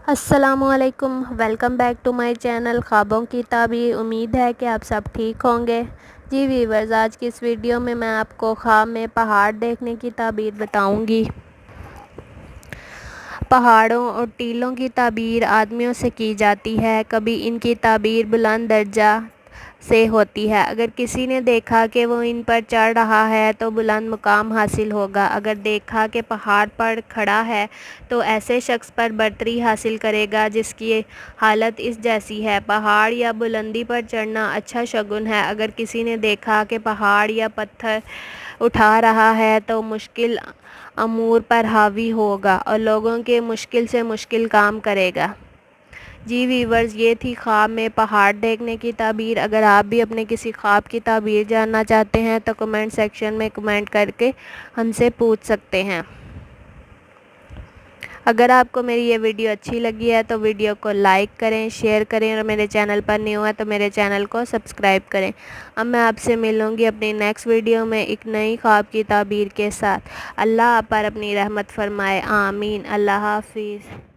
السلام علیکم، welcome back to my channel خوابوں کی تعبیر۔ امید ہے کہ آپ سب ٹھیک ہوں گے۔ جی ویورز، آج کی اس ویڈیو میں آپ کو خواب میں پہاڑ دیکھنے کی تعبیر بتاؤں گی۔ پہاڑوں اور ٹیلوں کی تعبیر آدمیوں سے کی جاتی ہے۔ کبھی ان کی تعبیر بلند درجہ سے ہوتی ہے۔ اگر کسی نے دیکھا کہ وہ ان پر چڑھ رہا ہے تو بلند مقام حاصل ہوگا۔ اگر دیکھا کہ پہاڑ پر کھڑا ہے تو ایسے شخص پر برتری حاصل کرے گا جس کی حالت اس جیسی ہے۔ پہاڑ یا بلندی پر چڑھنا اچھا شگن ہے۔ اگر کسی نے دیکھا کہ پہاڑ یا پتھر اٹھا رہا ہے تو مشکل امور پر حاوی ہوگا اور لوگوں کے مشکل سے مشکل کام کرے گا۔ جی ویورز، یہ تھی خواب میں پہاڑ دیکھنے کی تعبیر۔ اگر آپ بھی اپنے کسی خواب کی تعبیر جاننا چاہتے ہیں تو کمنٹ سیکشن میں کمنٹ کر کے ہم سے پوچھ سکتے ہیں۔ اگر آپ کو میری یہ ویڈیو اچھی لگی ہے تو ویڈیو کو لائک کریں، شیئر کریں اور میرے چینل پر نیو ہے تو میرے چینل کو سبسکرائب کریں۔ اب میں آپ سے ملوں گی اپنی نیکسٹ ویڈیو میں ایک نئی خواب کی تعبیر کے ساتھ۔ اللہ آپ پر اپنی رحمت فرمائے، آمین۔ اللہ حافظ۔